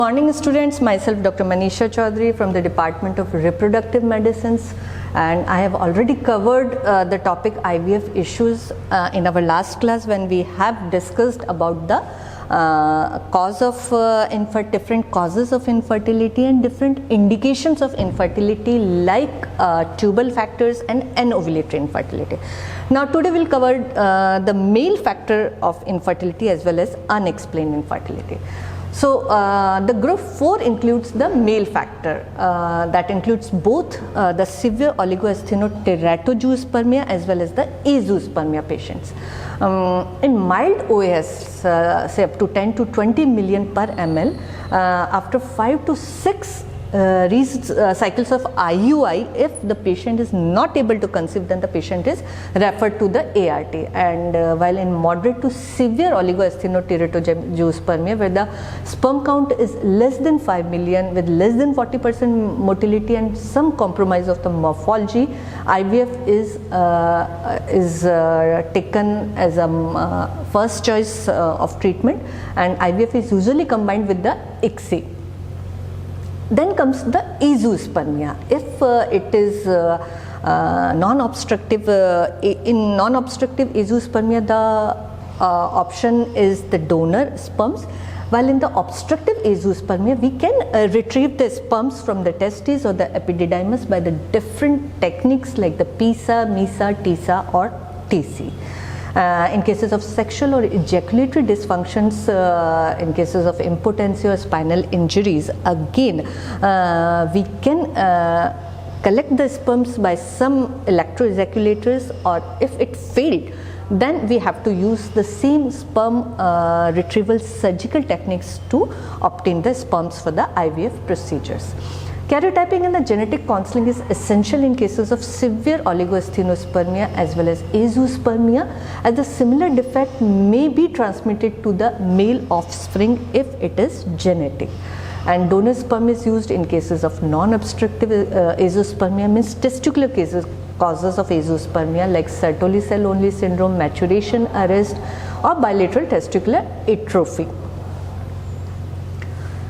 Morning students, myself Dr. Manisha Chaudhary from the Department of Reproductive Medicines, and I have already covered the topic IVF issues in our last class when we have discussed about the cause of different causes of infertility and different indications of infertility like tubal factors and anovulatory infertility. Now today we will cover the male factor of infertility as well as unexplained infertility. So the group 4 includes the male factor that includes both the severe oligoasthenoteratozoospermia as well as the azoospermia patients. In mild OAS, say up to 10 to 20 million per ml, after 5 to 6 cycles of IUI, if the patient is not able to conceive, then the patient is referred to the ART. And while in moderate to severe oligoasthenoteratozoospermia, where the sperm count is less than 5 million with less than 40% motility and some compromise of the morphology, IVF is taken as a first choice of treatment, and IVF is usually combined with the ICSI. Then comes the azoospermia. If it is non-obstructive, in non-obstructive azoospermia, the option is the donor sperms, while in the obstructive azoospermia, we can retrieve the sperms from the testes or the epididymis by the different techniques like the PISA, MISA, TISA or TC. In cases of sexual or ejaculatory dysfunctions, in cases of impotency or spinal injuries, again we can collect the sperms by some electroejaculators, or if it failed, then we have to use the same sperm retrieval surgical techniques to obtain the sperms for the IVF procedures. Karyotyping and the genetic counseling is essential in cases of severe oligoasthenospermia as well as azoospermia, as the similar defect may be transmitted to the male offspring if it is genetic. And donor sperm is used in cases of non-obstructive azoospermia, means testicular causes of azoospermia like Sertoli cell only syndrome, maturation arrest or bilateral testicular atrophy.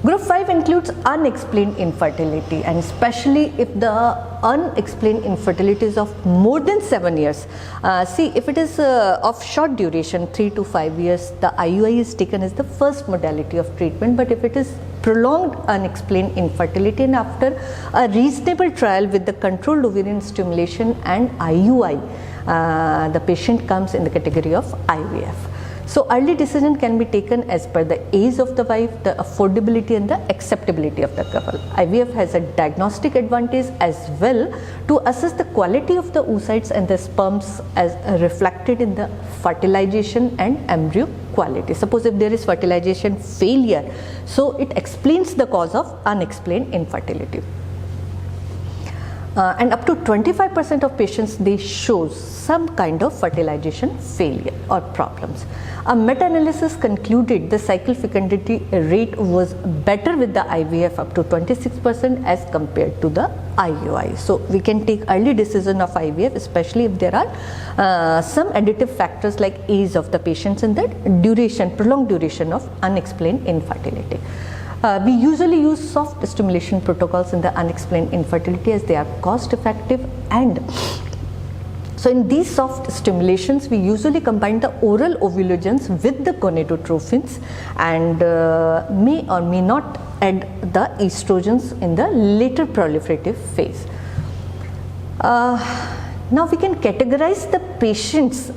Group 5 includes unexplained infertility, and especially if the unexplained infertility is of more than 7 years. See, if it is of short duration, 3 to 5 years, the IUI is taken as the first modality of treatment. But if it is prolonged unexplained infertility and after a reasonable trial with the controlled ovarian stimulation and IUI, the patient comes in the category of IVF. So early decision can be taken as per the age of the wife, the affordability and the acceptability of the couple. IVF has a diagnostic advantage as well to assess the quality of the oocytes and the sperms as reflected in the fertilization and embryo quality. Suppose if there is fertilization failure, so it explains the cause of unexplained infertility. And up to 25% of patients, they show some kind of fertilization failure or problems. A meta-analysis concluded the cycle fecundity rate was better with the IVF up to 26% as compared to the IUI. So we can take early decision of IVF, especially if there are some additive factors like age of the patients and the duration, prolonged duration of unexplained infertility. We usually use soft stimulation protocols in the unexplained infertility as they are cost effective, and so in these soft stimulations we usually combine the oral ovulogens with the gonadotropins and may or may not add the estrogens in the later proliferative phase. Now we can categorize the patients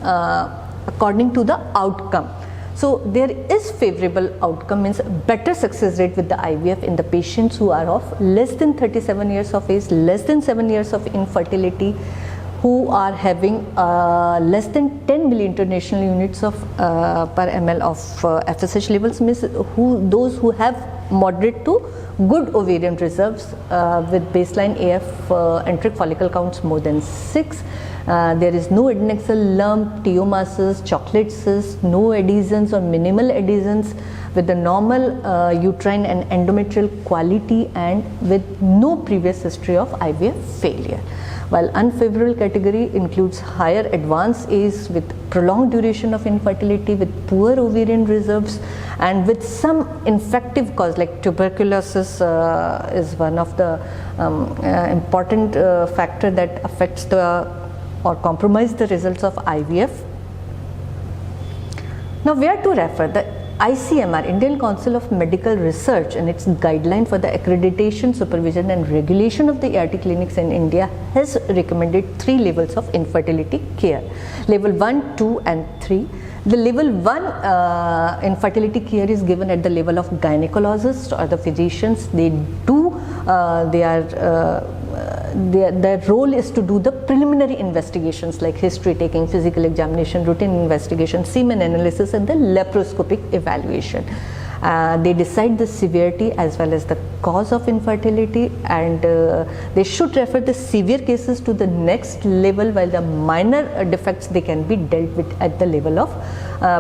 according to the outcome. So there is favorable outcome, means better success rate with the IVF in the patients who are of less than 37 years of age, less than 7 years of infertility, who are having less than 10 milli-international units of per ml of FSH levels, means those who have moderate to good ovarian reserves with baseline AF enteric follicle counts more than 6. There is no adnexal lump, teomases, chocolate cysts, no adhesions or minimal adhesions, with the normal uterine and endometrial quality and with no previous history of IVF failure. While unfavorable category includes higher advanced age with prolonged duration of infertility, with poor ovarian reserves, and with some infective cause like tuberculosis is one of the important factor that affects the or compromise the results of IVF. Now, where to refer? The ICMR, Indian Council of Medical Research, and its guideline for the accreditation, supervision and regulation of the ART clinics in India has recommended 3 levels of infertility care, level 1, 2 and 3. The level 1 infertility care is given at the level of gynecologists or the physicians. Their role is to do the preliminary investigations like history taking, physical examination, routine investigation, semen analysis and the laparoscopic evaluation. They decide the severity as well as the cause of infertility, and they should refer the severe cases to the next level, while the minor defects they can be dealt with at the level of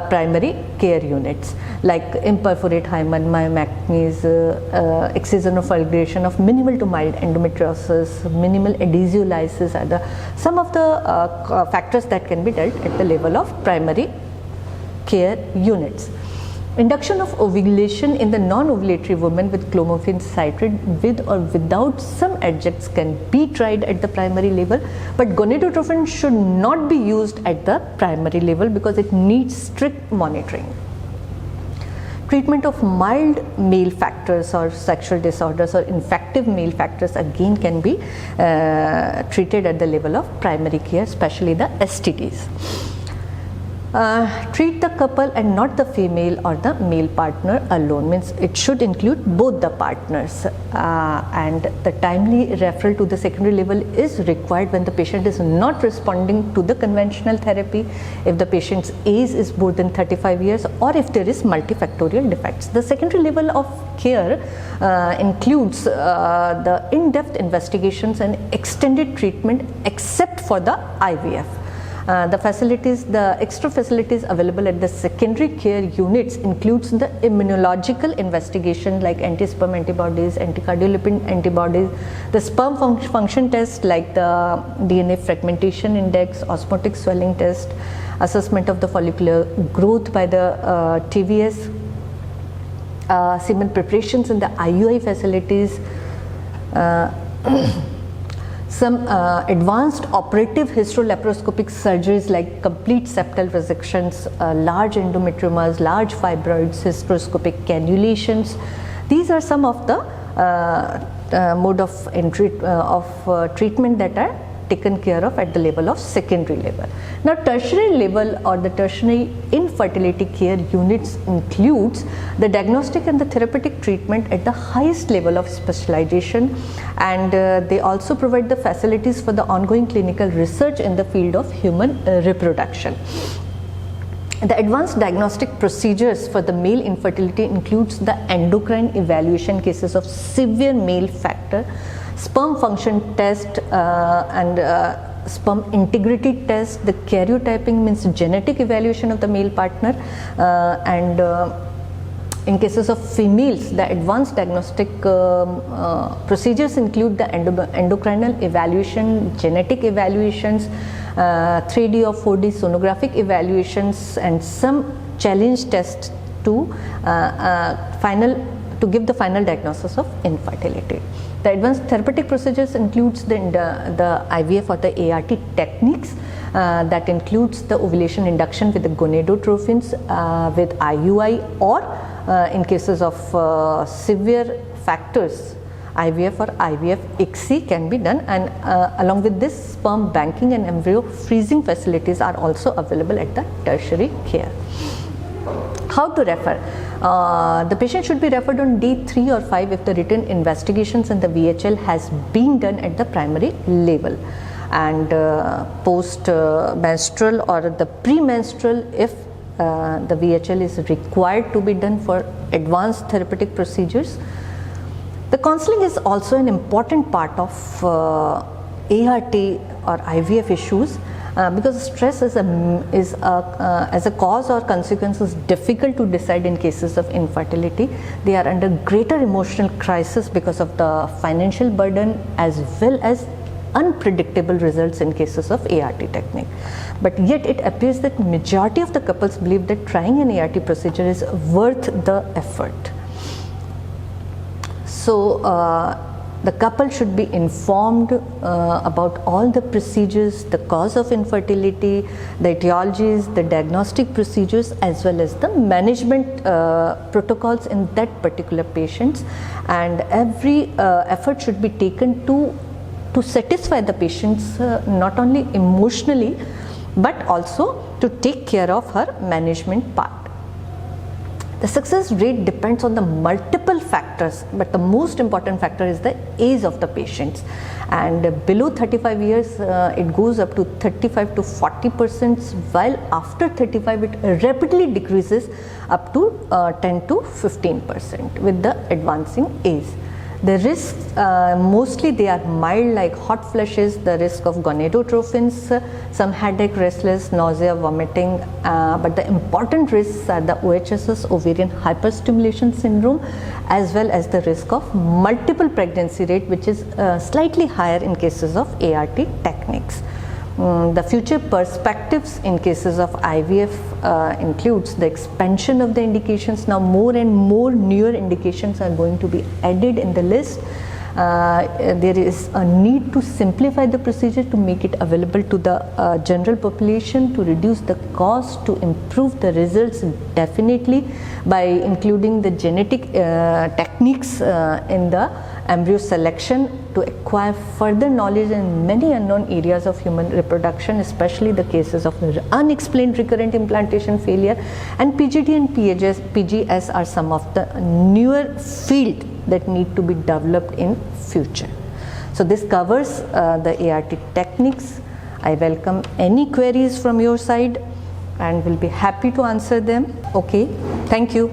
primary care units like imperforate hymen, myomectomies, excision of fulguration of minimal to mild endometriosis, minimal adhesiolysis are some of the factors that can be dealt at the level of primary care units. Induction of ovulation in the non-ovulatory women with clomiphene citrate with or without some adjuncts can be tried at the primary level, but gonadotropin should not be used at the primary level because it needs strict monitoring. Treatment of mild male factors or sexual disorders or infective male factors again can be treated at the level of primary care, especially the STDs. Treat the couple and not the female or the male partner alone, means it should include both the partners, and the timely referral to the secondary level is required when the patient is not responding to the conventional therapy, if the patient's age is more than 35 years or if there is multifactorial defects. The secondary level of care includes the in-depth investigations and extended treatment except for the IVF. The extra facilities available at the secondary care units includes the immunological investigation like anti-sperm antibodies, anti-cardiolipin antibodies, the sperm function test like the DNA fragmentation index, osmotic swelling test, assessment of the follicular growth by the TVS, semen preparations in the IUI facilities, some advanced operative hysterolaparoscopic surgeries like complete septal resections, large endometriomas, large fibroids, hysteroscopic cannulations. These are some of the mode of treatment that are taken care of at the level of secondary level. Now, tertiary level or the tertiary infertility care units includes the diagnostic and the therapeutic treatment at the highest level of specialization, and they also provide the facilities for the ongoing clinical research in the field of human reproduction. The advanced diagnostic procedures for the male infertility includes the endocrine evaluation cases of severe male factor, sperm function test and sperm integrity test, the karyotyping means genetic evaluation of the male partner, and in cases of females the advanced diagnostic procedures include the endocrinal evaluation, genetic evaluations, 3D or 4D sonographic evaluations, and some challenge tests to give the final diagnosis of infertility. The advanced therapeutic procedures includes the IVF or the ART techniques that includes the ovulation induction with the gonadotropins with IUI, or in cases of severe factors IVF or IVF-ICSI can be done, and along with this sperm banking and embryo freezing facilities are also available at the tertiary care. How to refer? The patient should be referred on day 3 or 5 if the written investigations and the VHL has been done at the primary level, and post menstrual or the premenstrual if the VHL is required to be done for advanced therapeutic procedures. The counseling is also an important part of ART or IVF issues. because stress as a cause or consequence is difficult to decide in cases of infertility. They are under greater emotional crisis because of the financial burden as well as unpredictable results in cases of ART technique. But yet it appears that majority of the couples believe that trying an ART procedure is worth the effort. So the couple should be informed about all the procedures, the cause of infertility, the etiologies, the diagnostic procedures, as well as the management protocols in that particular patients, and every effort should be taken to satisfy the patients not only emotionally but also to take care of her management part. The success rate depends on the multiple factors, but the most important factor is the age of the patients, and below 35 years it goes up to 35 to 40%, while after 35 it rapidly decreases up to 10 to 15% with the advancing age. The risks, mostly they are mild, like hot flushes, the risk of gonadotropins, some headache, restless, nausea, vomiting, but the important risks are the OHSS, ovarian hyperstimulation syndrome, as well as the risk of multiple pregnancy rate, which is slightly higher in cases of ART techniques. The future perspectives in cases of IVF includes the expansion of the indications. Now more and more newer indications are going to be added in the list. There is a need to simplify the procedure to make it available to the general population, to reduce the cost, to improve the results definitely by including the genetic techniques in the embryo selection, to acquire further knowledge in many unknown areas of human reproduction, especially the cases of unexplained recurrent implantation failure, and PGD and PGS are some of the newer field that need to be developed in future. So this covers the ART techniques. I welcome any queries from your side and will be happy to answer them. Okay, thank you.